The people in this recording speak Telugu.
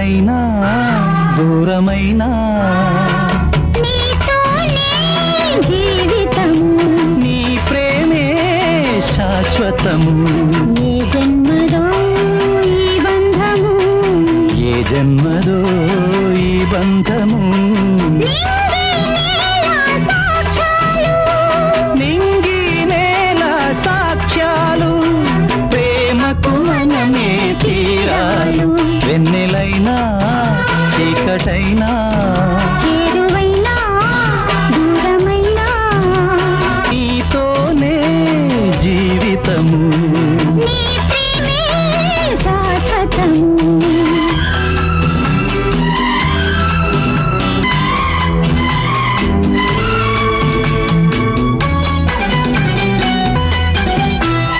దగ్గరైనా దూరమైనా నీ ప్రేమే శాశ్వతము. ఏ జన్మదో ఈ బంధము, ఏ జన్మదో ఈ బంధము. నింగి నేల సాక్ష్యాలు, ప్రేమకు మనమే తీరాలు. వెన్నెలైనా చీకటైనా చేరువైనా దూరమైనా నీతోనే జీవితము.